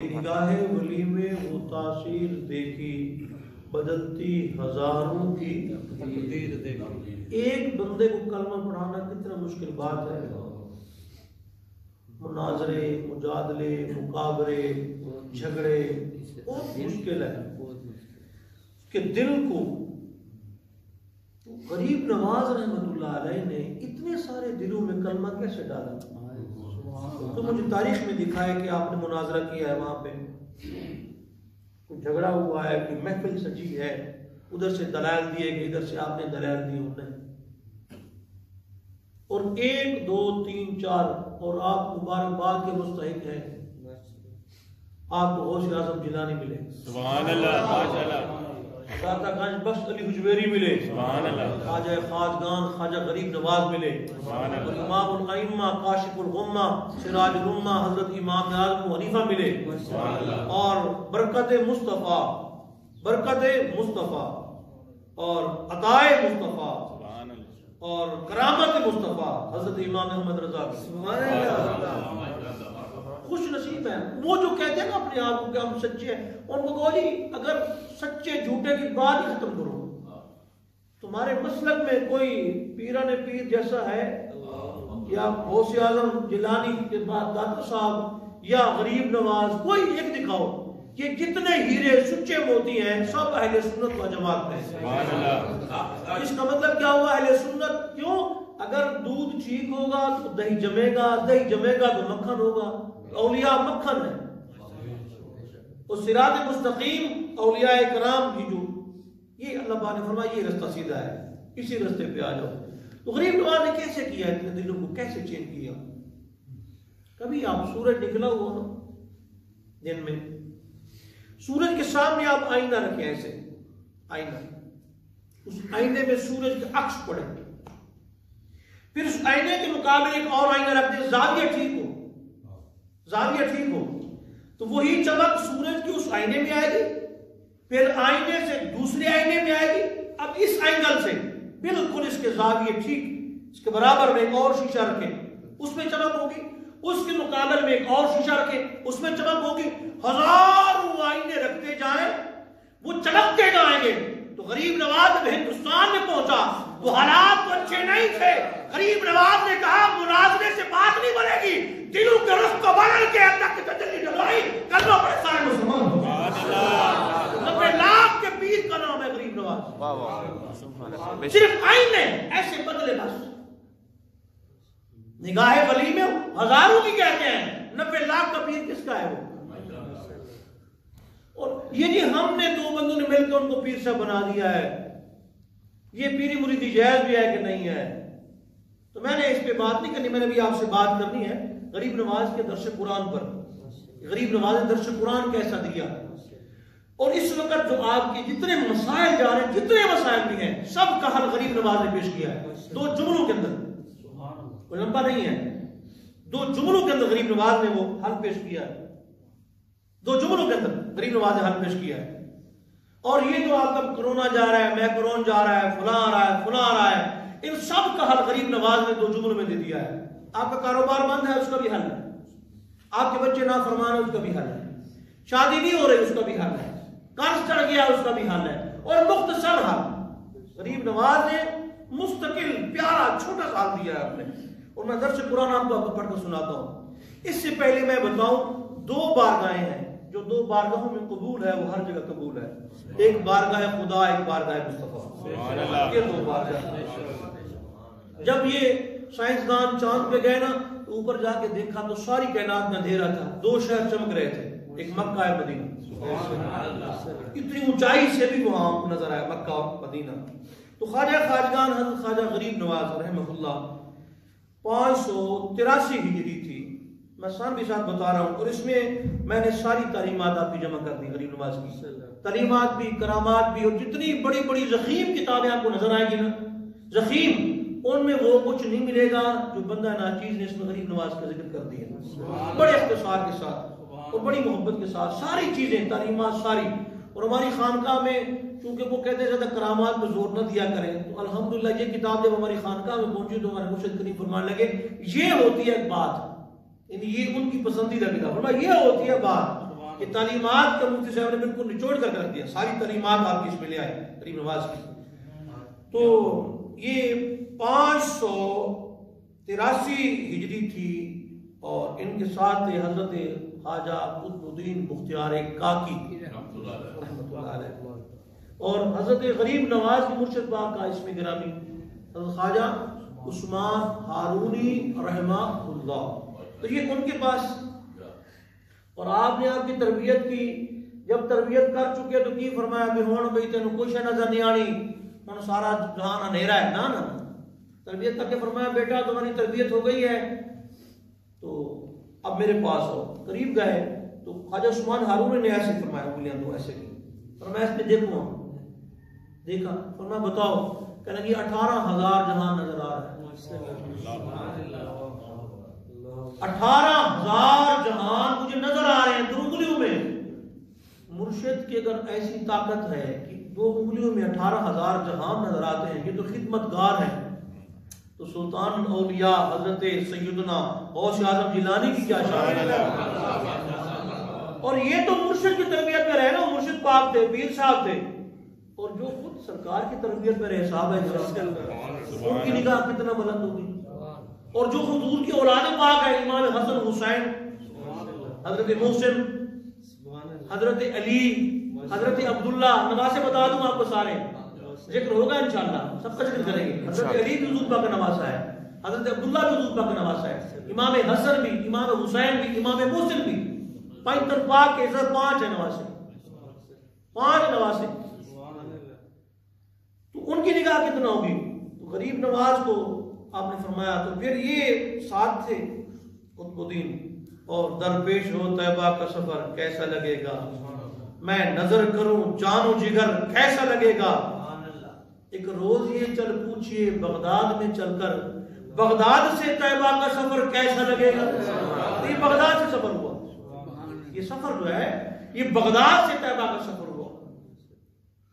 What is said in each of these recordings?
نگاہ ولی میں وہ تاثیر دیکھی بدلتی ہزاروں کی تقدیر دیکھی۔ ایک بندے کو کلمہ پڑھانا کتنا مشکل بات ہے۔ مناظرے، مجادلے، مقابلے، جھگڑے بہت مشکل ہے کہ دل کو غریب نواز رحمت اللہ علیہ نے اتنے سارے دلوں میں کلمہ کیسے ڈالا؟ تو مجھے تاریخ میں دکھائے کہ آپ نے مناظرہ کیا ہے، وہاں پہ کوئی جھگڑا ہوا ہے، کوئی محفل سجی ہے، ادھر سے دلائل دیے گئے، ادھر سے آپ نے دلائل دی انہیں، اور 1 2 3 4 اور آپ مبارکباد کے مستحق ہیں۔ آپ کو غوث اعظم جیلانی ملے، سبحان اللہ، ماشاءاللہ، داتا گنج بخش علی حجویری ملے، سبحان اللہ، خواجہ خواجگان خواجہ غریب نواز ملے، سبحان اللہ، امام الائمہ کاشف الغمہ سراج الامہ حضرت امام اعظم ابو حنیفہ ملے، سبحان اللہ، اور برکت مصطفیٰ اور عطائے مصطفیٰ اور کرامت مصطفیٰ حضرت امام احمد رضا، سبحان اللہ۔ خوش نصیب ہیں وہ جو کہتے ہیں نا اپنے آپ کو کہ ہم سچے ہیں، ان کو کہو جی اگر سچے جھوٹے کی بات ہی ختم کرو، تمہارے مسلک میں کوئی پیران پیر جیسا ہے یا غوث اعظم جیلانی کے بعد داتا صاحب یا غریب نواز، کوئی ایک دکھاؤ۔ یہ جتنے ہیرے سچے موتی ہیں سب اہل سنت و جماعت میں ہیں۔ اس کا مطلب کیا ہوا؟ اہل سنت کیوں؟ اگر دودھ ٹھیک ہوگا تو دہی جمے گا، دہی جمے گا تو مکھن ہوگا، اولیاء مکھن ہے، اور صراط مستقیم اولیاء کرام کی جو یہ اللہ پاک نے فرمایا یہ رستہ سیدھا ہے، اسی رستے پہ آ جاؤ۔ تو غریب نواز نے کیسے کیا اتنے دلوں کو کیسے چین کیا؟ کبھی آپ سورج نکلا ہوا نا دن میں، سورج کے سامنے آپ آئینہ رکھیں، ایسے آئینہ، اس آئینے میں سورج کا عکس پڑے، پھر اس آئینے کے مقابلے ایک اور آئینہ رکھ دیں، زاویہ ٹھیک ہو تو وہی چمک سورج کی اس آئینے میں آئے گی، پھر آئینے سے دوسرے آئینے میں آئے گی، اب اس اینگل سے بالکل اس کے زاویے ٹھیک اس کے برابر میں ایک اور شیشہ رکھیں، اس میں چمک ہوگی، اس کے مقابل میں ایک اور شیشہ رکھیں، اس میں چمک ہوگی، ہزاروں آئینے رکھتے جائیں وہ چمکتے جائیں گے۔ تو غریب نواز جب ہندوستان میں پہنچا وہ حالات تو اچھے نہیں تھے، غریب نواز نے کہا مناظرے سے بات نہیں بنے گی، دلوں کے رخ کو بدل کے اللہ کی تجلی ڈلوائی، کلمہ پڑھے سارے مسلمان ہو گئے۔ 90 لاکھ کے پیر کا نام ہے غریب نواز، صرف آئینے ایسے بدلے بس، نگاہ ولی میں ہزاروں کی کہتے ہیں، 90 لاکھ کا پیر کس کا ہے وہ؟ اور یہ جی ہم نے 2 بندوں نے مل کے ان کو پیر صاحب بنا دیا ہے، یہ پیری مریدی جائز بھی ہے کہ نہیں ہے؟ تو میں نے اس پہ بات نہیں کرنی، میں نے بھی آپ سے بات کرنی ہے غریب نواز کے درس قرآن پر، غریب نواز نے درس قرآن کیسا دیا، اور اس وقت جو آپ کے جتنے مسائل جا رہے ہیں، جتنے مسائل بھی ہیں، سب کا حل غریب نواز نے پیش کیا ہے 2 جملوں کے اندر، کوئی لمبا نہیں ہے، 2 جملوں کے اندر غریب نواز نے وہ حل پیش کیا ہے، 2 جملوں کے اندر غریب نواز نے حل پیش کیا ہے۔ اور یہ جو آپ کا کرونا جا رہا ہے، میکرون جا رہا ہے، فلاں آ رہا ہے، فلاں آ رہا ہے، ان سب کا حل غریب نواز نے 2 جملوں میں دے دیا ہے۔ آپ کا کاروبار بند ہے، اس کا بھی حل ہے، آپ کے بچے نافرمان ہیں، اس کا بھی حل ہے، شادی نہیں ہو رہی، اس کا بھی حل ہے، قرض چڑھ گیا، اس کا بھی حل ہے، اور مختصر حل غریب نواز نے مستقل پیارا چھوٹا سا حل دیا ہے آپ نے۔ اور میں درس قرآن آپ کو پڑھ کر سناتا ہوں۔ اس سے پہلے میں بتاؤں 2 بارگاہیں ہیں، جو 2 بارگاہوں میں قبول ہے وہ ہر جگہ قبول ہے، ایک بارگاہ خدا، ایک بارگاہ مصطفیٰ، یہ 2 بارگاہ۔ جب یہ سائنسدان چاند پہ گئے نا تو اوپر جا کے دیکھا تو ساری کائنات میں اندھیرا تھا، 2 شہر چمک رہے تھے، ایک مکہ ہے مدینہ، اتنی اونچائی سے بھی وہاں نظر آیا مکہ اور مدینہ۔ تو خواجہ خواجگان حضرت خواجہ غریب نواز رحمہ اللہ 583 ہجری تھی، میں سان بھی ساتھ بتا رہا ہوں، اور اس میں میں نے ساری تعلیمات آپ کی جمع کر دی، غریب نواز کی تعلیمات بھی، کرامات بھی، اور جتنی بڑی بڑی ضخیم کتابیں آپ کو نظر آئیں گی نا، ضخیم، ان میں وہ کچھ نہیں ملے گا جو بندہ ناچیز نے اس میں غریب نواز کا ذکر کر دیا، بڑے اختصار کے ساتھ اور بڑی محبت کے ساتھ، ساری چیزیں، تعلیمات ساری۔ اور ہماری خانقاہ میں چونکہ وہ کہتے ہیں زیادہ کرامات پہ زور نہ دیا کریں، تو الحمدللہ یہ کتاب جب ہماری خانقاہ میں پہنچی تو ہمارے مرشد کریم فرمانے لگے یہ ہوتی ہے ایک بات، یعنی یہ ان کی پسندیدہ کتاب، فرمایا یہ ہوتی ہے بات یہ تعلیمات کا مفتی صاحب نے بالکل نچوڑ کر رکھ دیا، ساری تعلیمات آپ کی اس میں لے آئے غریب نواز کی۔ تو یہ 583 ہجری تھی، اور ان کے ساتھ حضرت خواجہ قطب الدین بختیار کاکی رحمۃ اللہ علیہ، اور حضرت غریب نواز کی مرشد پاک کا اس میں گرامی حضرت خواجہ عثمان ہارونی رحمہ اللہ۔ تو یہ ان کے پاس، اور آپ نے آپ کی تربیت کی، جب تربیت کر چکے تو کی فرمایا بھی ہون بھئی تینوں کوئی شے نظر نہیں آنی، ہن سارا جہان اندھیرا ہے، نا تربیت کر کے فرمایا بیٹا تمہاری تربیت ہو گئی ہے تو اب میرے پاس ہو۔ قریب گئے تو خواجہ عثمان ہارون نے ایسے فرمایا، انگلیاں دو ایسے کی، فرمایا اس میں دیکھوں، دیکھا، فرمایا بتاؤ، کہنے لگی 18,000 جہان نظر آ رہا ہے، 18,000 جہان مجھے نظر آ رہے ہیں 2 انگلیوں میں۔ مرشد کی اگر ایسی طاقت ہے کہ 2 انگلیوں میں 18,000 جہان نظر آتے ہیں، یہ تو خدمت گار ہیں، تو سلطان اولیاء حضرت سیدنا غوث اعظم جیلانی کی کیا شان ہے۔ اور یہ تو مرشد کی تربیت میں رہے نا، مرشد پاک تھے، پیر صاحب تھے، اور جو خود سرکار کی تربیت میں رہے صاحب ہے، ان کی نگاہ کتنا بلند ہوگی۔ اور جو حضور کی اولاد پاک ہے، امام حسن حسین، حضرت محسن، حضرت علی، حضرت عبداللہ، نواسے بتا دوں آپ کو سارے، ذکر ہوگا انشاءاللہ، سب کا ذکر کریں گے۔ حضرت علی بھی حضور پاک کا نواسا ہے، حضرت عبداللہ بھی حضور پاک کا نواسا ہے، امام حسن بھی، امام حسین بھی، امام محسن بھی، پینتر پاک کے 5 ہیں نواسے، 5 نواسے، تو ان کی نگاہ کتنا ہوگی۔ تو غریب نواز کو آپ نے فرمایا، تو پھر یہ ساتھ تھے قطب الدین، اور درپیش ہو طیبہ کا سفر کیسا لگے گا، میں نظر کروں جان و جگر کیسا لگے گا، ایک روز یہ چل پوچھئے بغداد میں چل کر، بغداد سے طیبہ کا سفر کیسا لگے گا۔ یہ بغداد سے سفر ہوا، یہ سفر جو ہے یہ بغداد سے طیبہ کا سفر ہوا،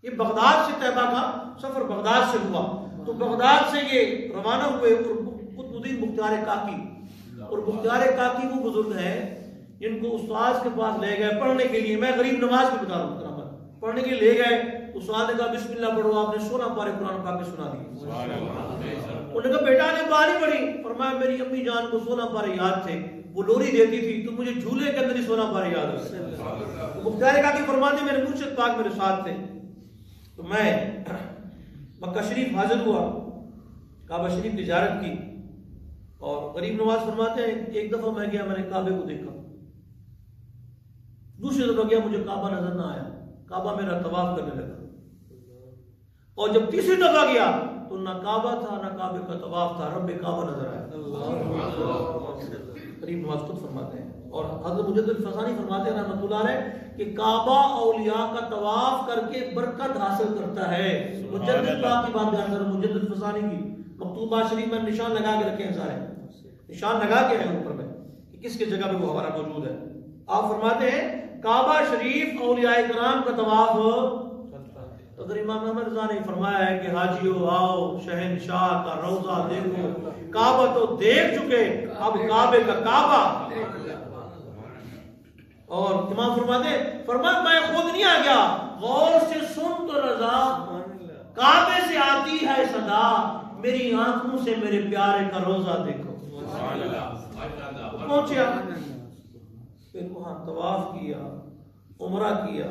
یہ بغداد سے طیبہ کا سفر بغداد سے ہوا۔ تو بغداد سے یہ روانہ ہوئے، اور قطب الدین بختیار کاکی، اور بختیار کاکی وہ بزرگ ہیں جن کو استاد کے پاس لے گئے پڑھنے کے لیے۔ میں غریب نواز کی بتا رہا ہوں، پڑھنے کے لیے لے گئے، استاد نے کہا بسم اللہ پڑھو، آپ نے 16 پارے قرآن پاک کے سنا دیے۔ انہوں نے کہا بیٹا نے باری پڑھی، فرمایا میری امی جان کو 16 پارے یاد تھے، وہ لوری دیتی تھی تو مجھے جھولے کے اندر ہی 16 پارے یاد ہوئے۔ بختیار کاکی فرماتے میرے مرشد پاک میرے ساتھ تھے، تو میں مکہ شریف حاضر ہوا، کعبہ شریف کی زیارت کی، اور غریب نواز فرماتے ہیں ایک دفعہ میں گیا، میں نے کعبے کو دیکھا، دوسری دفعہ گیا مجھے کعبہ نظر نہ آیا، کعبہ میرا طواف کرنے لگا، اور جب تیسری دفعہ گیا تو نہ کعبہ تھا نہ کعبے کا طواف تھا، رب کعبہ نظر آیا۔ غریب نواز خود فرماتے ہیں، اور حضرت مجدد الفسانی فرماتے ہیں رحمۃ اللہ علیہ کہ کعبہ اولیاء کا طواف کر کے برکت حاصل کرتا ہے۔ مجدد پاک کی بات بیان کر رہا ہوں، مجدد الفسانی کی مکتوبات شریف میں نشان لگا کے رکھے ہیں، سارے نشان لگا کے ہیں اوپر میں کہ کس کس جگہ پہ وہ حوالہ موجود ہے۔ آپ فرماتے ہیں کعبہ شریف اولیاء کرام کا طواف، تو اگر امام احمد رضا نے فرمایا ہے کہ حاجیو آؤ شہنشاہ کا روضہ دیکھو، کعبہ تو دیکھ چکے اب کعبے کا کعبہ۔ اور امام فرماتے ہیں، فرمایا میں خود نہیں آ گیا، غور سے سن تو رضا، کعبے سے آتی ہے صدا، میری آنکھوں سے میرے پیارے کا روضہ دیکھو۔ پہنچے پھر وہاں طواف کیا، عمرہ کیا،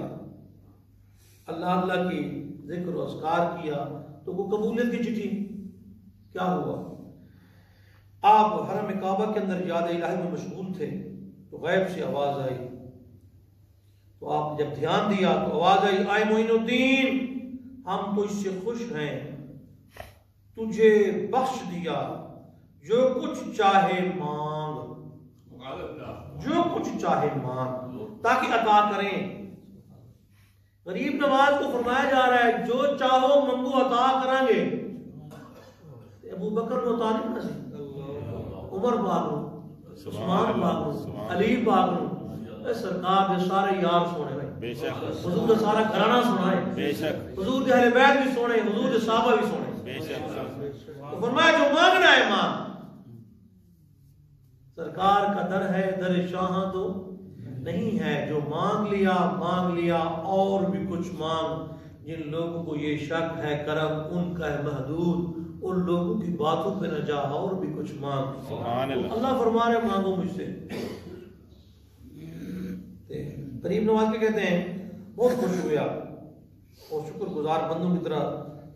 اللہ اللہ کی ذکر و اذکار کیا، تو وہ قبولیت کی چٹھی کیا ہوا؟ آپ حرم کعبہ کے اندر یاد الہی میں مشغول تھے تو غیب سے آواز آئی، تو آپ جب دھیان دیا تو آواز آئی، آئے معین الدین ہم تجھ سے خوش ہیں، تجھے بخش دیا، جو کچھ چاہے مانگ، جو کچھ چاہے مانگ، تاکہ عطا کریں۔ غریب نواز کو فرمایا جا رہا ہے جو چاہو منگو عطا کریں گے۔ ابو بکر و طالب نہ سی، عمر پاک لو، عثمان پاک لو، علی پاک لو، سرکار دے سارے یار سونے بھائی، حضور دے سارا گھرانہ سونا ہے، حضور دے اہل بیت بھی سونے، حضور دے صحابہ بھی سونے۔ تو فرمایا جو مانگنا ہے مانگ، سرکار کا در ہے در شاہاں تو نہیں ہے جو مانگ لیا اور بھی کچھ مانگ. جن لوگوں کو یہ شک ہے کرم ان کا ہے محدود, ان لوگوں کی باتوں پہ نہ جا اور بھی کچھ مانگ. سبحان اللہ. اللہ فرما رہے مانگو مجھ سے. غریب نواز کے کہتے ہیں بہت خوش ہویا اور شکر گزار بندوں کی طرح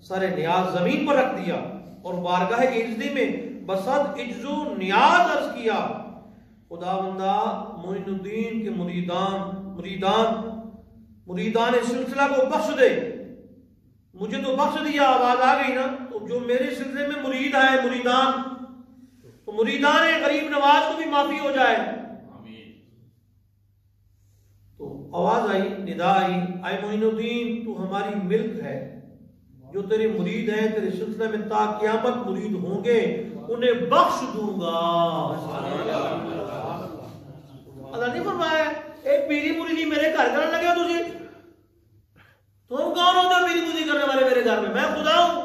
سارے نیاز زمین پر رکھ دیا اور بارگاہ عجزی میں بسد عجز و نیاز عرض کیا. خداوندہ معین الدین کے مریدان سلسلہ کو بخش دے. مجھے تو بخش دیا, آواز آ گئی نا, تو جو میرے سلسلے میں مرید آئے مریدان, تو مریدان غریب نواز کو بھی معافی ہو جائے. تو آواز آئی, ندا آئی, اے معین الدین تو ہماری ملک ہے, جو تیرے مرید ہیں تیرے سلسلے میں تا قیامت مرید ہوں گے انہیں بخش دوں گا. اللہ نہیں فرمایا ایک پیری مریدی میرے گھر کرنے لگے ہو تجھے, تم کون ہوتے ہو پیری مریدی کرنے والے میرے گھر میں خدا ہوں.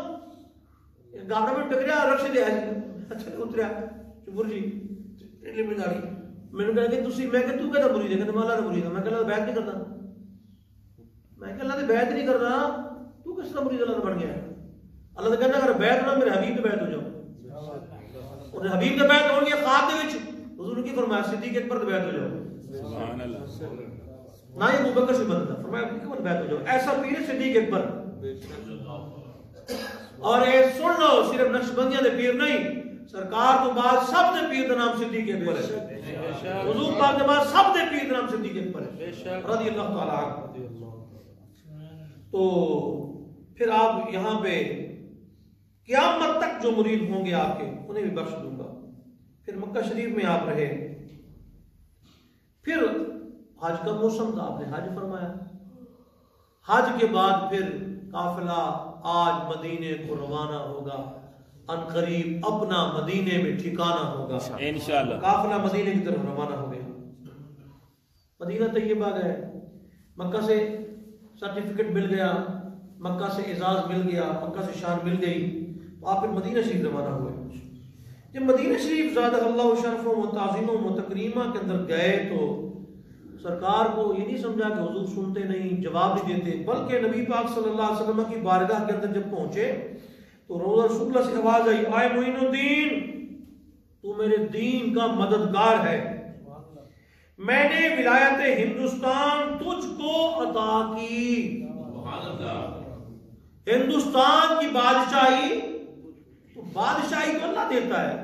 گاڑی میں ٹکریا رکشے دے آئی, اچھا اتریا چپر جی ٹریلی گاڑی میں نے کہا کہ تسی, میں کہ تو کہتا مرید ہے, کہ اللہ کا مرید ہے. میں کہ اللہ بیعت نہیں کرتا, میں کہ اللہ کی بیعت نہیں کرتا, تو کس طرح مرید اللہ کا بن گیا ہے. اللہ نے کہنا اگر بیعت نہ میرے حبیب کے بیعت ہو جاؤ, اور حبیب کے بیعت ہو گیا خواب دے وچ حضور نے کی فرمایا صدیق اکبر کے بیعت ہو جاؤ. سبحان اللہ. نہ یہ ابوبکر سے بدلتا, فرمایا ابو بکر بیعت ہو جاؤ. ایسا پیر صدیق اکبر. اور اے سن لو صرف نقشبندیاں دے پیر نہیں, سرکار تو بعد سب دے پیر دا نام صدیق اکبر ہے. حضور پاک کے بعد سب دے پیر دا نام صدیق اکبر ہے رضی اللہ تعالی عنہ. تو پھر آپ یہاں پہ قیامت تک جو مرید ہوں گے آپ کے انہیں بھی بخش دوں گا. پھر مکہ شریف میں آپ رہے, پھر حج کا موسم تھا, آپ نے حج فرمایا. حج کے بعد پھر قافلہ آج مدینے کو روانہ ہوگا, ان قریب اپنا مدینے میں ٹھکانہ ہوگا انشاءاللہ. قافلہ مدینے کی طرف روانہ ہو گیا. مدینہ طیبہ گئے, مکہ سے سرٹیفکیٹ مل گیا, مکہ سے اعزاز مل گیا, مکہ سے شان مل گئی, تو آپ پھر مدینہ شریف روانہ ہوئے. جب مدینہ شریف زادہ اللہ شرف و تعظیم و تکریمہ کے اندر گئے تو سرکار کو یہ نہیں سمجھا کہ حضور سنتے نہیں, جواب نہیں دیتے, بلکہ نبی پاک صلی اللہ علیہ وسلم کی بارگاہ کے اندر جب پہنچے تو روضہ رسول اللہ سے آواز آئی, اے معین الدین تو میرے دین کا مددگار ہے, میں نے ولایت ہندوستان تجھ کو عطا کی. ہندوستان کی بادشاہی, تو بادشاہی کو اللہ دیتا ہے.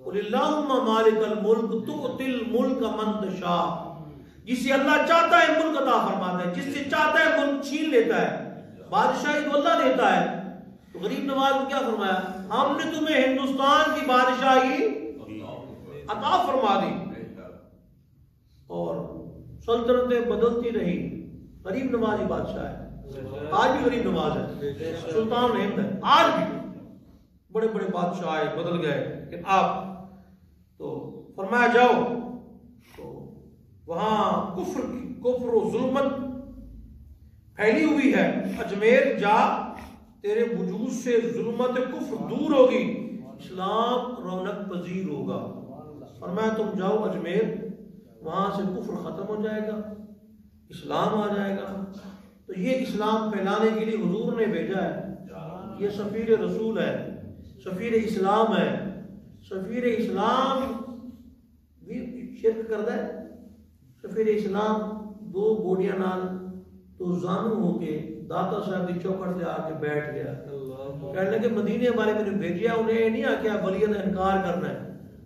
قل اللہم مالک الملک تؤتی الملک من تشاء, جسے اللہ چاہتا ہے ملک عطا فرماتا ہے, جس سے چاہتا ہے ملک چھین لیتا ہے. بادشاہی کو اللہ دیتا ہے. تو غریب نواز کو کیا فرمایا, ہم نے تمہیں ہندوستان کی بادشاہی عطا فرما دی. اور سلطنتیں بدلتی رہی, غریب نواز ہی بادشاہ ہے. آج بھی غریب نواز ہے, سلطان ہند ہے, آج بھی بڑے بڑے بادشاہ آئے بدل گئے, لیکن آپ تو فرمایا جاؤ. تو وہاں کفر و ظلمت پھیلی ہوئی ہے, اجمیر جا تیرے وجود سے ظلمت کفر دور ہوگی, اسلام رونق پذیر ہوگا. فرمایا تم جاؤ اجمیر, وہاں سے کفر ختم ہو جائے گا, اسلام آ جائے گا. تو یہ اسلام پھیلانے کے لیے حضور نے بھیجا ہے. یہ سفیر رسول ہے, سفیر اسلام ہے. سفیر اسلام بھی شرک کرتا ہے. سفیر اسلام دو گوڑیاں نال تو زانو ہو کے داتا صاحب کی چوکھٹ سے آ کے بیٹھ گیا. کہنے لگے مدینے والے میں نے بھیجیا, انہیں نہیں آکھیا ولیت کا انکار کرنا ہے,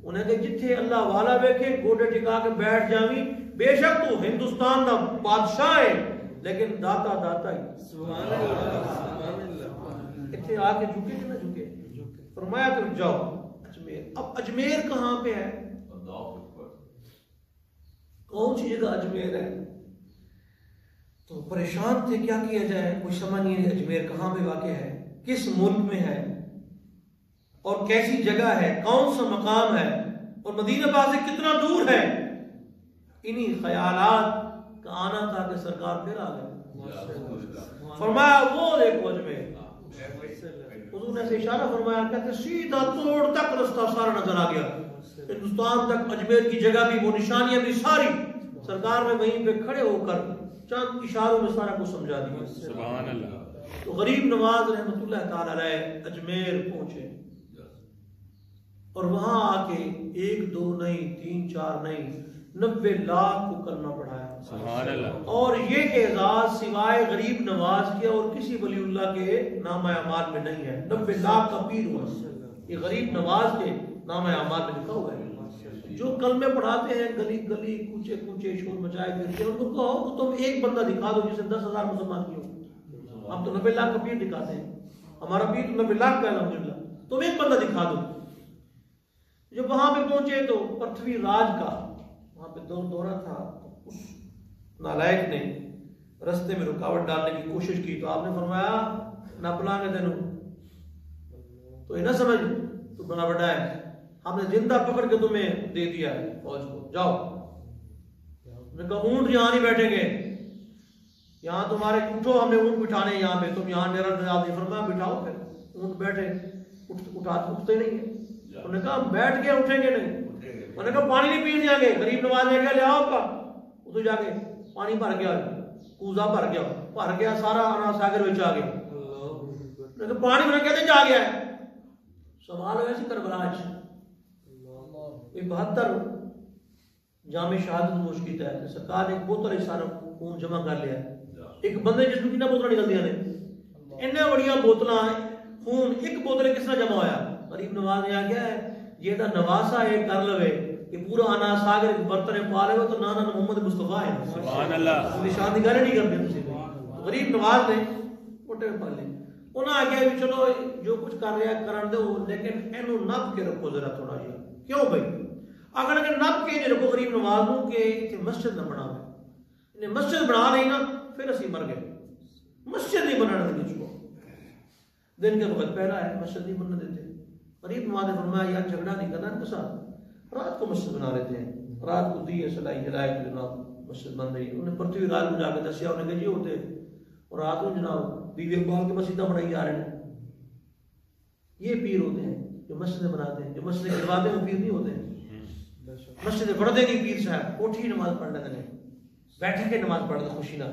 انہیں کہ جتھے اللہ والا ویکھے گوڈے ٹکا کے بیٹھ جاویں. بے شک تو ہندوستان دا بادشاہ ہے لیکن داتا داتا ہی. سبحان اللہ. اتنے آ کے جھکے کہ نہ جھکے. فرمایا تم جاؤ اجمیر. اب اجمیر کہاں پہ ہے, کون سی جگہ اجمیر ہے؟ تو پریشان تھے کیا کیا جائے, کوئی سمجھ نہیں ہے اجمیر کہاں پہ واقع ہے, کس ملک میں ہے, اور کیسی جگہ ہے, کون سا مقام ہے, اور مدینہ پاک سے کتنا دور ہے. انہی خیالات کا آنا تھا کہ سرکار پھر آ گئے. فرمایا وہ دیکھو اجمیر. حضور نے ایسے اشارہ فرمایا, کہتے سیدھا توڑ تک رستہ سارا نظر آ گیا. ہندوستان تک اجمیر کی جگہ بھی, وہ نشانیاں بھی ساری سرکار نے وہیں پہ کھڑے ہو کر چند اشاروں میں سارا کچھ سمجھا دیا. سبحان اللہ. تو غریب نواز رحمۃ اللہ تعالی علیہ اجمیر پہنچے اور وہاں آ کے 1 2 نہیں 3 4 نہیں 90 لاکھ کو کلمہ پڑھایا. سبحان اللہ. اور یہ اعزاز سوائے غریب نواز کے اور کسی ولی اللہ کے نامہ اعمال میں نہیں ہے. 90 لاکھ کا پیر ہوا. یہ غریب نواز کے نامہ اعمال میں لکھا ہوا ہے. جو کلمے پڑھاتے ہیں گلی گلی کوچے کوچے شور مچائے پھرتے ہیں، ان کو کہو کہ تم ایک بندہ دکھا دو جسے 10,000 مسلمان کیے ہو. ہم تو 90 لاکھ کا پیر دکھاتے ہیں، ہمارا پیر تو 90 لاکھ کا ہے الحمدللہ. تم ایک بندہ دکھا دو. جب وہاں پہ پہنچے تو پرتھوی راج کا وہاں پہ دورہ تھا. اس نالائق نے رستے میں رکاوٹ ڈالنے کی کوشش کی تو آپ نے فرمایا نہ پلانگے تینوں تو یہ نہ سمجھ تو بڑا بڑا ہے، ہم نے زندہ پکڑ کے تمہیں دے دیا ہے فوج کو، جاؤ. نے کہا اونٹ یہاں نہیں بیٹھیں گے، یہاں تمہارے اٹھو، ہم نے اونٹ بٹھانے یہاں پہ، تم یہاں میرا نظام نہیں. فرمایا بٹھاؤ. پھر اونٹ بیٹھے، اٹھتے نہیں ہیں. انہوں نے کہا بیٹھ کے اٹھیں گے نہیں. انہوں نے کہا پانی نہیں پینے آگے. غریب نواز نے کہا لے آؤ کا ادھر جا کے پانی بھر گیا، کوزا بھر گیا سارا انا ساگر میں آ گیا. پانی میں کہتے جا گیا ہے. سوال ہوا سی کربلا 72 جامع شہادت نوش کیتا ہے. سرکار نے ایک بوتل سارا خون جمع کر لیا. ایک بندے جس کو کتنا بوتل نکلدیاں نے، اتنا بڑیاں بوتلاں خون ایک بوتل کس طرح جمع ہویا. غریب نواز نے آ گیا ہے یہ دا نواسا ہے کر لوے کہ پورا انا ساگر ایک برتن پا لے تو نانا محمد مصطفیٰ ہے. سبحان اللہ. نشان دی گل نہیں کرتے تسی. غریب نواز نے موٹے پا لے. انہاں آ گیا بھی چلو جو کچھ کر رہا ہے کرن دو، لیکن اینو نپ کے رکھو ذرا تھوڑا جہا. کیوں بھائی؟ اگر نپ کے رکھو غریب نواز نو کہ اتنے مسجد نہ بناوے. انہیں مسجد بنا لئی نا پھر اسی مر گئے. مسجد نہیں بنانے دے چھو. دن کے وقت پہلا ہے مسجد نہیں بننے دیتے. غریب نواز نے فرمایا یار جھگڑا نہیں کرنا ان کے ساتھ، رات کو مسجد بنا لیتے ہیں. رات کو دیے سلائی جلائے کہ جناب مسجد بن رہی ہے. انہوں نے پرتھوی راج کو جا کے دسیا. انہوں نے کہا جی ہوتے اور رات کو جناب بیوی اقبال کی مسجدیں بنائی جا رہے ہیں. یہ پیر ہوتے ہیں جو مسجدیں بناتے ہیں. جو مسجدیں گرواتے ہیں وہ پیر نہیں ہوتے ہیں. مسجد بڑھتے نہیں پیر صاحب کوٹھی نماز پڑھ لیتے ہیں، بیٹھ کے نماز پڑھتے خوشی نہ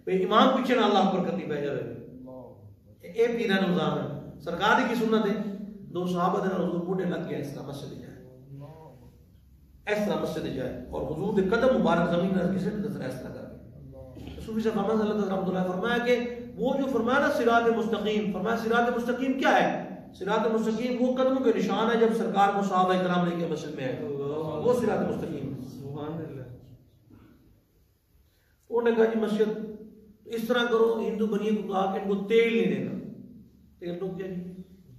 امام پیچھے نہ اللہ پر کرتی پہ جائے. اے پیرا نظام ہے. سرکار کی سنت ہے. 2 صحابہ دے حضور بوٹے لگ گئے اس طرح مسجد جائے، اس طرح مسجد جائے اور حضور دے قدم مبارک زمین پر کسی نے نظر اس طرح کر کے. صوفی سے فرمان صلی اللہ علیہ وسلم فرمایا کہ وہ جو فرمایا نا صراط مستقیم، فرمایا صراط مستقیم کیا ہے؟ صراط مستقیم وہ قدموں کے نشان ہے جب سرکار کو صحابہ کرام لے کے مسجد میں آئے، وہ صراط مستقیم. سبحان اللہ. انہوں نے کہا جی مسجد اس طرح کرو. ہندو بنیے کو کہا کہ ان کو تیل نہیں دینا. تیل تو کیا جی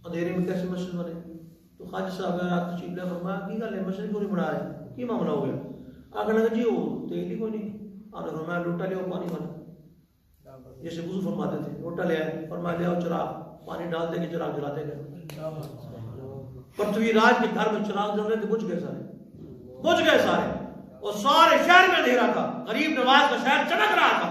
اندھیرے میں کیسے مسجد بنے؟ تو خواجہ صاحب رات تشریف لے فرمایا کی گل ہے مسجد کیوں نہیں بنا رہے، کی معاملہ ہو گیا؟ آگے لگا جی وہ تیل ہی کوئی نہیں. آپ نے فرمایا لوٹا لے پانی والا جیسے وضو فرماتے تھے. لوٹا لے آئے فرمایا لے آؤ چراغ، پانی ڈال دے کے چراغ جلاتے گئے. پرتھوی راج کے گھر میں چراغ جل رہے تھے، بجھ گئے سارے اور سارے شہر میں اندھیرا تھا. غریب نواز کا شہر چمک رہا تھا.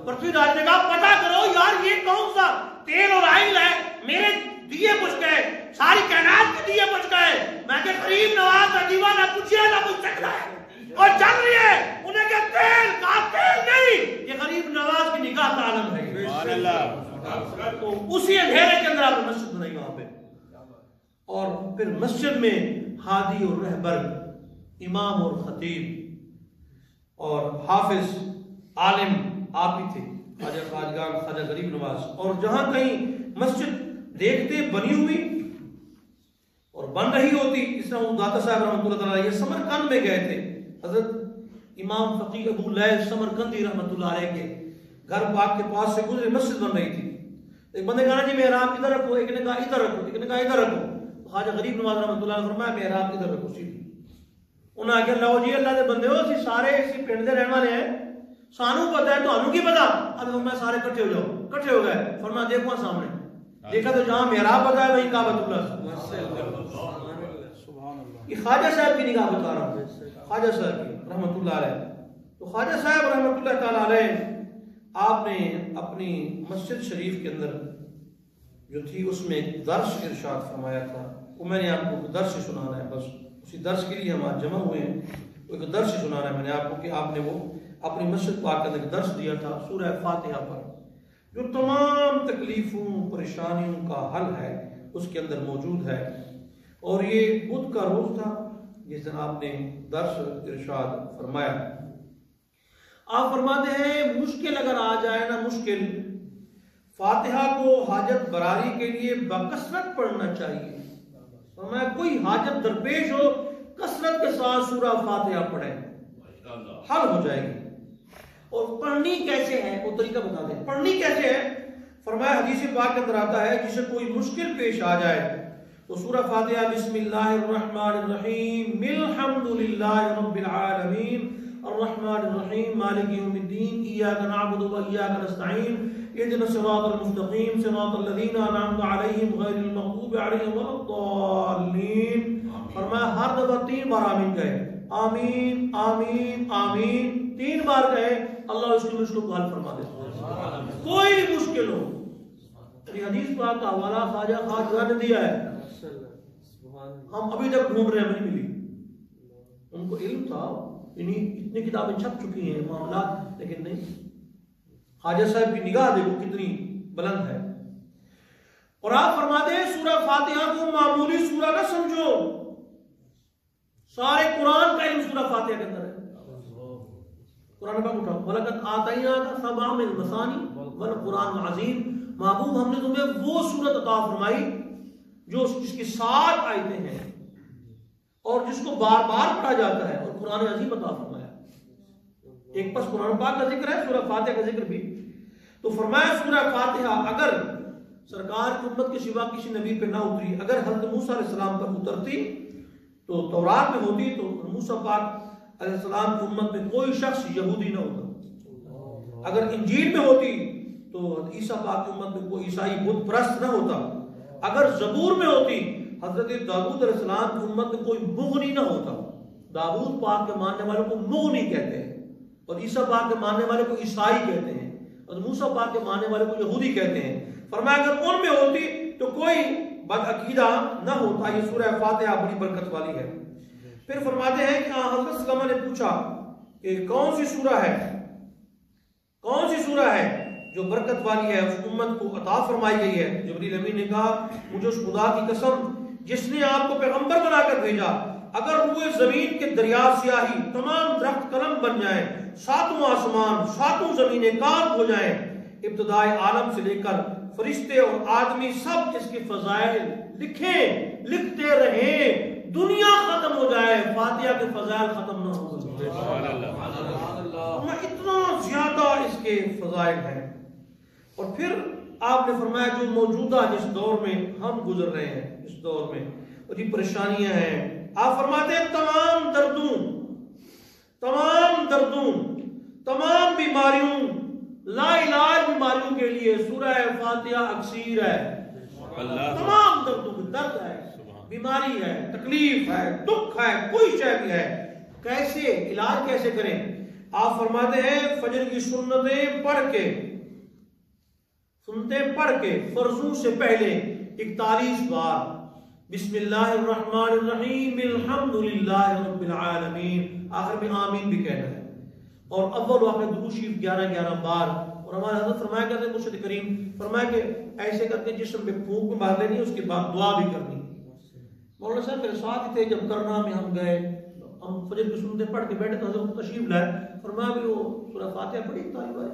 پرتھوی راج نے کہا پتا کرو یار یہ کون سا تیل اور آئل ہے، میرے دیے بجھ گئے، ساری کائنات کے دیے بجھ گئے. میں کہ غریب نواز کا دیوانہ پوچھے نہ کچھ سکتا ہے اور چل رہی ہے. انہیں کہ تیل کا تیل نہیں، یہ غریب نواز کی نگاہ کا عالم ہے. سبحان اللہ. تو اسی اندھیرے کے اندر آپ نے مسجد بنائی وہاں پہ. اور پھر مسجد میں ہادی اور رہبر، امام اور خطیب اور حافظ عالم آپ ہی تھے، خواجہ خواجگان خواجہ غریب نواز. اور جہاں کہیں مسجد دیکھتے بنی ہوئی اور بن رہی ہوتی، اس طرح داتا صاحب رحمۃ اللہ علیہ سمرقند میں گئے تھے. حضرت امام فقیہ ابو لیث سمرقندی رحمۃ اللہ علیہ کے گھر پاک کے پاس سے گزرے، مسجد بن رہی تھی. ایک بندے کہا جی محراب ادھر رکھو، ایک نے کہا ادھر رکھو، ایک نے کہا ادھر رکھو. خواجہ غریب نواز رحمۃ اللہ نے فرمایا محراب ادھر رکھو سیدھی. انہاں آگے لو جی اللہ دے بندے ہو اسی سارے اسی پنڈ دے رہن والے ہیں، سانو پتہ ہے تانوں کی پتہ. اب فرمایا سارے اکٹھے ہو جاؤ. اکٹھے ہو گئے. فرمایا دیکھو سامنے، دیکھا تو جہاں محراب بتا ہے وہیں کعبۃ اللہ. یہ خواجہ صاحب کی نگاہ بتا رہا ہوں، خواجہ صاحب کی رحمۃ اللہ علیہ. تو خواجہ صاحب رحمۃ اللہ تعالی علیہ آپ نے اپنی مسجد شریف کے اندر جو تھی اس میں ایک درس ارشاد فرمایا تھا. وہ میں نے آپ کو درس سنانا ہے، بس اسی درس کے لیے ہم آج جمع ہوئے ہیں. ایک درس سنانا ہے میں نے آپ کو کہ آپ نے وہ اپنی مسجد پاک کے اندر درس دیا تھا سورہ فاتحہ پر، جو تمام تکلیفوں پریشانیوں کا حل ہے اس کے اندر موجود ہے۔ اور یہ بدھ کا روز تھا جس دن آپ نے درس ارشاد فرمایا۔ آپ فرماتے ہیں مشکل اگر آ جائے نا، مشکل، فاتحہ کو حاجت براری کے لیے بکثرت پڑھنا چاہیے۔ فرمایا کوئی حاجت درپیش ہو کثرت کے ساتھ سورہ فاتحہ پڑھیں، حل ہو جائے گی۔ اور پڑھنی کیسے ہے وہ طریقہ بتا دیں، پڑھنی کیسے ہے؟ فرمایا حدیث پاک کے اندر آتا ہے جسے کوئی مشکل پیش آ جائے تو سورہ فاتحہ بسم اللہ الرحمن الرحیم الحمد للہ رب العالمین الرحمن الرحیم مالک یوم الدین ایاک نعبد و ایاک نستعین اهدنا الصراط المستقیم صراط الذین انعمت علیہم غیر المغضوب علیہم ولا الضالین۔ فرمایا ہر دفعہ 3 بار آمین کہے، آمین آمین آمین 3 بار کہے، اللہ اس کی مشکل کو حل فرما دے، کوئی مشکل ہو۔ یہ حدیث پاک کا حوالہ خواجہ خواجہ نے دیا ہے، ہم ابھی تک ڈھونڈ رہے ہیں، نہیں ملی۔ ان کو علم تھا، اتنی کتابیں چھپ چکی ہیں معاملات، لیکن نہیں، خواجہ صاحب کی نگاہ دیکھو کتنی بلند ہے۔ اور آپ فرماتے ہیں سورہ فاتحہ کو معمولی سورہ نہ سمجھو، سارے قرآن کا علم سورہ فاتحہ کے اندر ہے۔ قرآن پاک اٹھاؤ، وَلَقَدْ آتَيْنَاكَ سَبْعًا مِنَ الْمَثَانِي وَالْقُرْآنِ الْعَظِيمِ۔ محبوب ہم نے تمہیں وہ سورت عطا فرمائی جو جس کی 7 آیتیں ہیں اور جس کو بار بار پڑھا جاتا ہے، اور قرآن عظیم عطا فرمایا۔ ایک پس قرآن پاک کا ذکر ہے، سورہ فاتحہ کا ذکر بھی۔ تو فرمایا سورہ فاتحہ اگر سرکار کی امت کے سوا کسی نبی پہ نہ اتری، اگر حضرت موسیٰ علیہ السلام پر اترتی تو تورات میں ہوتی تو موسیٰ پاک علیہ السلام کی امت میں کوئی شخص یہودی نہ ہوتا، اگر انجیل میں ہوتی تو عیسیٰ پاک کی امت میں کوئی عیسائی بت پرست نہ ہوتا، اگر زبور میں ہوتی حضرت داؤد علیہ السلام کی امت میں کوئی مغنی نہ ہوتا۔ داؤد پاک کے ماننے والوں کو مغنی کہتے ہیں اور عیسیٰ پاک کے ماننے والے کو عیسائی کہتے ہیں اور موسیٰ پاک کے ماننے والے کو یہودی کہتے ہیں۔ فرمایا اگر ان میں ہوتی تو کوئی بد عقیدہ نہ ہوتا۔ یہ سورہ فاتحہ بڑی برکت والی ہے۔ پھر فرماتے ہیں کہ حضرت صلی اللہ علیہ وسلم نے پوچھا کہ کون سی سورہ ہے، کون سی سورہ ہے جو برکت والی ہے، اس امت کو عطا فرمائی گئی ہے؟ جبریل امین نے کہا مجھے اس خدا کی قسم جس نے آپ کو پیغمبر بنا کر بھیجا، اگر روئے زمین کے دریا سیاہی، تمام درخت قلم بن جائیں، 7 آسمان 7 زمینیں کاغذ ہو جائیں، ابتدائے عالم سے لے کر فرشتے اور آدمی سب اس کے فضائل لکھیں، لکھتے رہیں، دنیا ختم ہو جائے، فاتحہ کے فضائل ختم نہ ہو جائے۔ اتنا زیادہ اس کے فضائل ہیں۔ اور پھر آپ نے فرمایا جو موجودہ جس دور میں ہم گزر رہے ہیں، اس دور میں اور یہ پریشانیاں ہیں، آپ فرماتے ہیں تمام دردوں تمام بیماریوں، لا علاج بیماریوں کے لیے سورہ فاتحہ اکثیر ہے۔ تمام دردوں کی درد ہے، بیماری ہے، تکلیف ہے، دکھ ہے، کوئی شے بھی ہے، کیسے علاج کیسے کریں؟ آپ فرماتے ہیں فجر کی سنتیں پڑھ کے فرضوں سے پہلے 41 بار بسم اللہ الرحمن الرحیم الحمد للہ رب العالمین، آخر میں آمین بھی کہنا ہے، اور اول و آخر درود شریف 11 بار۔ اور ہمارے حضرت فرمایا کرتے ہیں مرشد کریم فرمایا کہ ایسے کر کے جسم میں پھونک میں مار لینی، اس کے بعد دعا بھی کرنی۔ مولانا صاحب میرے ساتھ ہی تھے جب کرنا میں ہم گئے، ہم فجر کی سنتیں پڑھ کے بیٹھے تو حضرت تشریف لائے، فرمایا بھی وہ سورہ فاتحہ پڑھی طالب ہے؟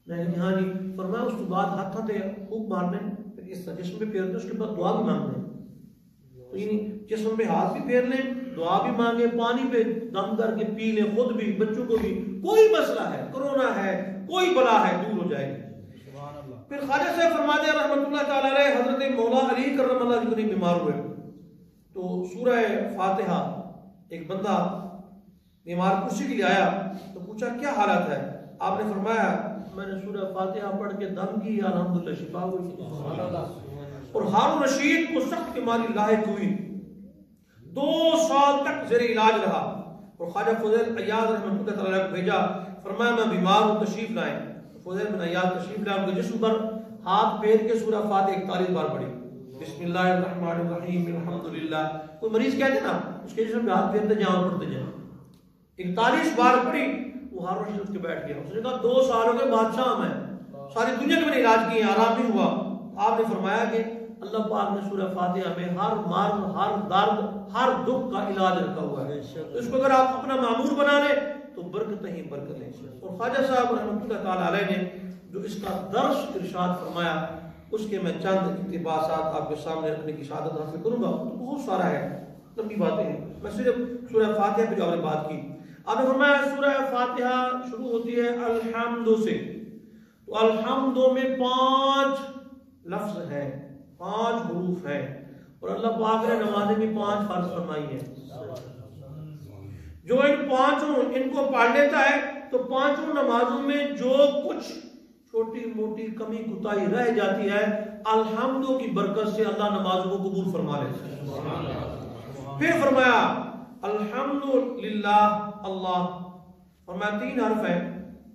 میں نے ہاں جی۔ فرمایا اس کے بعد ہاتھ تھے پھونک مارنے، پھر اس جسم پہ پھیرنے، اس کے بعد دعا بھی مانگنے، یعنی جسم پہ ہاتھ بھی پھیر لیں، دعا بھی مانگے، پانی پہ دم کر کے پی لیں، خود بھی بچوں کو بھی، کوئی مسئلہ ہے، کرونا ہے، کوئی بلا ہے، دور ہو جائے گی۔ پھر خواجہ صاحب فرماتے ہیں رحمۃ اللہ تعالی علیہ، حضرت مولا علی کرم اللہ وجہہ بیمار ہوئے تو سورہ فاتحہ، ایک بندہ بیمار کرسی کے لیے آیا تو پوچھا کیا حالت ہے؟ آپ نے فرمایا میں نے سورہ فاتحہ پڑھ کے دم کی، الحمدللہ شفا ہوئی۔ اور ہارون رشید کو سخت بیماری لاحق ہوئی، 2 سال تک زیر علاج رہا، اور خواجہ فضیل عیاض رحمۃ اللہ تعالیٰ کو بھیجا، فرمایا میں بیمار ہوں تشریف لائیں۔ فضیل بن عیاض تشریف لائے، ان کے جسم پر ہاتھ پھیر کے سورہ فاتحہ 41 بار پڑھی، بسم اللہ الرحمن الرحیم الحمدللہ۔ کوئی مریض کہتے نا اس کے جسم پہ ہاتھ پھیرتے جائیں اور پڑھتے جائیں، 41 بار پڑھی، وہ ہارون رشید اٹھ کے بیٹھ گیا. اس نے کہا 2 سالوں کے بادشاہ میں ساری دنیا کے میں نے علاج کیے آرام نہیں ہوا. آپ نے فرمایا کہ اللہ پاک نے سورہ فاتحہ میں ہر مرض، ہر درد، ہر دکھ کا علاج رکھا ہوا ہے. تو اس کو اگر آپ اپنا معمور بنا لیں تو برکت ہی برکت لیں. اور خواجہ صاحب رحمۃ اللہ تعالی علیہ نے جو اس کا درس ارشاد فرمایا اس کے میں چند اقتباسات آپ کے سامنے رکھنے کی سعادت حاصل کروں گا. تو بہت سارا ہے، لمبی باتیں ہیں، میں صرف سورہ فاتحہ پہ جو آپ نے بات کی. آپ نے فرمایا سورہ فاتحہ شروع ہوتی ہے الحمد سے. تو الحمد میں 5 لفظ ہیں، 5 حروف ہیں، اور اللہ پاک نے نمازیں بھی 5 فرض فرمائی ہیں. جو ان 5 ان کو پڑھ لیتا ہے تو 5 نمازوں میں جو کچھ چھوٹی موٹی کمی کوتاہی رہ جاتی ہے الحمد کی برکت سے اللہ نمازوں کو قبول فرما لیتا ہے. پھر فرمایا الحمد للہ اللہ، فرمایا 3 حرف ہیں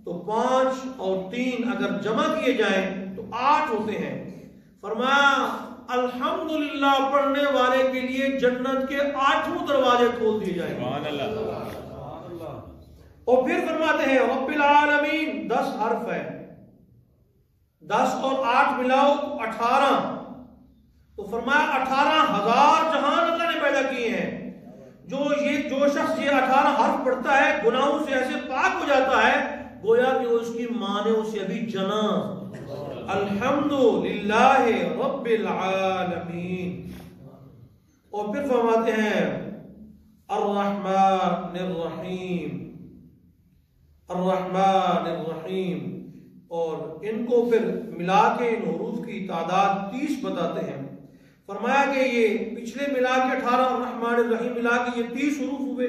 تو 5 اور 3 اگر جمع کیے جائیں تو 8 ہوتے ہیں. فرمایا الحمدللہ پڑھنے والے کے لیے جنت کے 8 دروازے کھول دیے جائیں گے. اور پھر فرماتے ہیں رب العالمین 10 حرف ہے، 10 اور 8 ملاؤ تو 18. تو فرمایا 18,000 جہان اللہ نے پیدا کیے ہیں. جو شخص یہ 18 حرف پڑھتا ہے گناہوں سے ایسے پاک ہو جاتا ہے گویا کہ اس کی ماں نے اسے ابھی جنا. الحمدللہ رب العالمین. اور پھر فرماتے ہیں الرحمن الرحیم، الرحمن الرحیم. اور ان کو پھر ملا کے ان حروف کی تعداد 30 بتاتے ہیں. فرمایا کہ یہ پچھلے ملا کے 18 اور الرحمن الرحیم ملا کے یہ 30 حروف ہوئے.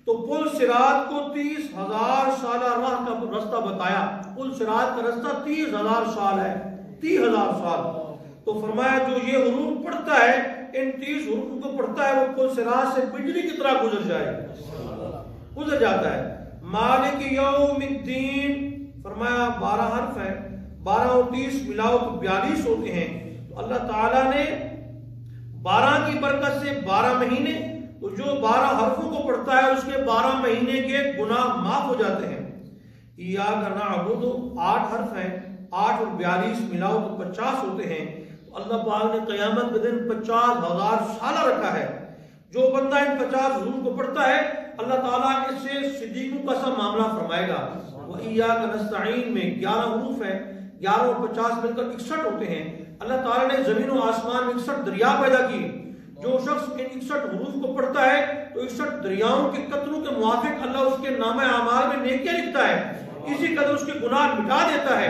تو پل صراط کو 30,000 سالہ راہ کا رستہ بتایا. پل صراط کا رستہ 30,000 سال ہے، 30,000 سال. تو فرمایا جو یہ حروف پڑھتا ہے ان 30 حروف کو پڑھتا ہے وہ پل صراط سے بجلی کی طرح گزر جاتا ہے. مالک یوم الدین، فرمایا 12 حرف ہے، 12 اور 30 ملاؤ تو 42 ہوتے ہیں. تو اللہ تعالیٰ نے 12 کی برکت سے 12 مہینے، تو جو 12 حرفوں کو پڑھتا ہے اس کے 12 مہینے کے گناہ معاف ہو جاتے ہیں. ایاک نعبد 8 حرف ہیں، 8 اور 42 ملاؤ تو 50 ہوتے ہیں. تو اللہ پاک نے قیامت کے دن 50,000 سالہ رکھا ہے. جو بندہ ان 50 حروف کو پڑھتا ہے اللہ تعالیٰ اس سے صدیقوں کا سا معاملہ فرمائے گا. وَإِيَّاكَ نَسْتَعِينُ میں 11 حروف ہیں، 11 اور 50 مل کر 61 ہوتے ہیں. اللہ تعالیٰ نے زمین و آسمان میں 61 دریا پیدا کیے. جو شخص ان 61 حروف کو پڑھتا ہے تو 61 دریاؤں کے قطروں کے موافق اللہ اس کے نامہ اعمال میں نیکیاں لکھتا ہے، اسی قدر اس کے گناہ مٹا دیتا ہے.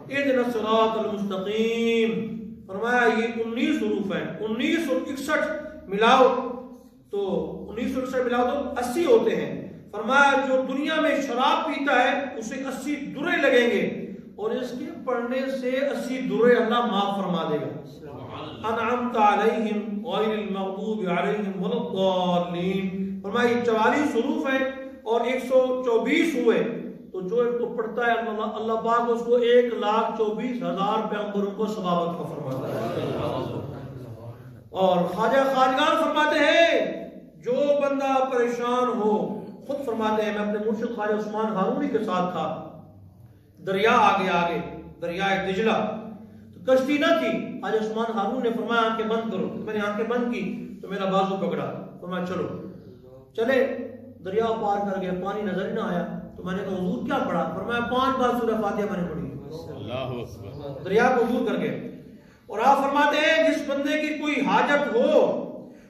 اهدنا الصراط المستقیم. فرمایا یہ 19 حروف ہیں، 19 اور 61 ملاؤ تو 19 اور 61 ملاؤ تو 80 ہوتے ہیں. فرمایا جو دنیا میں شراب پیتا ہے اسے 80 درے لگیں گے اور اس کے پڑھنے سے 80 درے اللہ معاف فرما دے گا. انعمت علیہم غیر المغضوب علیہم ولا الضالین. فرمایا یہ 44 حروف ہیں اور 124 ہوئے. تو جو ان کو پڑھتا ہے اللہ پاک اس کو 1,24,000 پیغمبروں کو ثواب عطا فرماتا ہے. اور خواجہ خواجگان فرماتے ہیں جو بندہ پریشان ہو، خود فرماتے ہیں میں اپنے مرشد خواجہ عثمان ہارونی کے ساتھ تھا، دریا آگے دریائے دجلہ، تو کشتی نہ تھی. خواجہ عثمان ہارون نے فرمایا آنکھیں بند کرو. میں نے آنکھیں بند کی تو میرا بازو پکڑا، فرمایا چلو. چلے دریا پار کر گئے، پانی نظر ہی نہ آیا. تو میں نے کہا حضور کیا پڑھا؟ فرمایا 5 بار سورہ فاتحہ میں نے پڑھی. اللہ اکبر. دریا کو عبور کر گئے. اور آپ فرماتے ہیں جس بندے کی کوئی حاجت ہو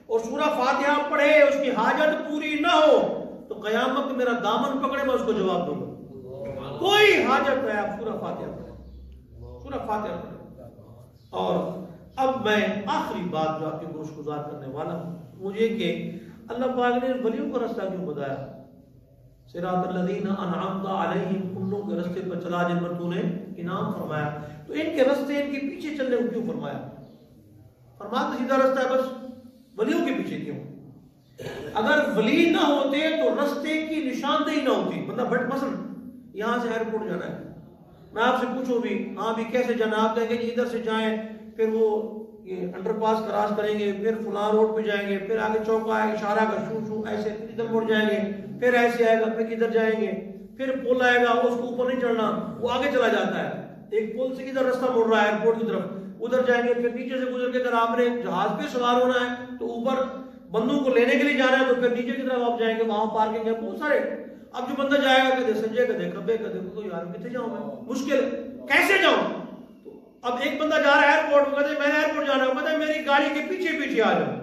اور سورہ فاتحہ پڑھے اس کی حاجت پوری نہ ہو تو قیامت میں میرا دامن پکڑے میں اس کو جواب دوں گا. کوئی حاجت ہے آپ سورہ فاتحہ پڑھیں، سورہ فاتحہ پڑھیں. اور اب میں آخری بات جو آپ کے گوش گزار کرنے والا ہوں وہ یہ کہ اللہ پاک نے ولیوں کا رستہ کیوں بتایا؟ صراط الذین انعمت علیہم، ان لوگوں کے رستے پر چلا جن پر تو نے انعام فرمایا. تو ان کے رستے ان کے پیچھے چلنے کو کیوں فرمایا؟ فرمایا تو سیدھا رستہ ہے، بس ولیوں کے پیچھے کیوں؟ اگر ولی نہ ہوتے تو رستے کی نشاندہی نہ ہوتی. بندہ بٹ مثلا یہاں سے ایئرپورٹ جانا ہے، میں آپ سے پوچھوں بھی ہاں بھی کیسے جانا، آپ کہیں گے ادھر سے جائیں، پھر وہ یہ انڈر پاس کراس کریں گے، پھر فلاں روڈ پہ جائیں گے، پھر آگے چوک آئے اشارہ کا شو ایسے ادھر مڑ جائیں گے، پھر ایسے آئے گا، پھر ادھر جائیں گے. پھر پل آئے گا اس کو اوپر نہیں چڑھنا, وہ آگے چلا جاتا ہے. ایک پل سے ادھر رستہ مڑ رہا ہے ایئرپورٹ کی طرف, ادھر جائیں گے, پھر نیچے سے گزر کے اگر آپ نے جہاز پہ سوار ہونا ہے تو اوپر بندوں کو لینے کے لیے جانا ہے تو پھر نیچے کی طرف آپ جائیں گے, وہاں پارکنگ ہے بہت سارے. اب جو بندہ جائے گا کدے سجے کدے کبے کدے تو یار کتنے جاؤں میں, مشکل کیسے جاؤں. اب ایک بندہ جا رہا ہے ایئرپورٹ, وہ کہتے ہیں میں نے ایئرپورٹ جانا ہے, کہتے ہیں میری گاڑی کے پیچھے پیچھے آ جاؤ,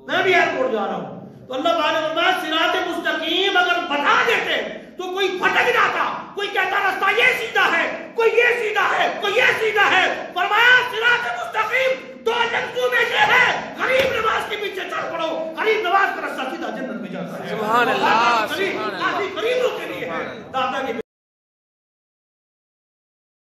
میں بھی ایئرپورٹ جا رہا ہوں. تو اللہ تعالیٰ نے فرمایا صراط مستقیم اگر بتا دیتے تو کوئی بھٹک جاتا, کوئی کہتا راستہ یہ سیدھا ہے, کوئی یہ سیدھا ہے, کوئی یہ سیدھا ہے. فرمایا صراط مستقیم دو لفظوں میں یہ ہے, غریب نماز کے پیچھے چل پڑو, غریب نماز کا راستہ سیدھا جنت میں جاتا ہے. سبحان اللہ.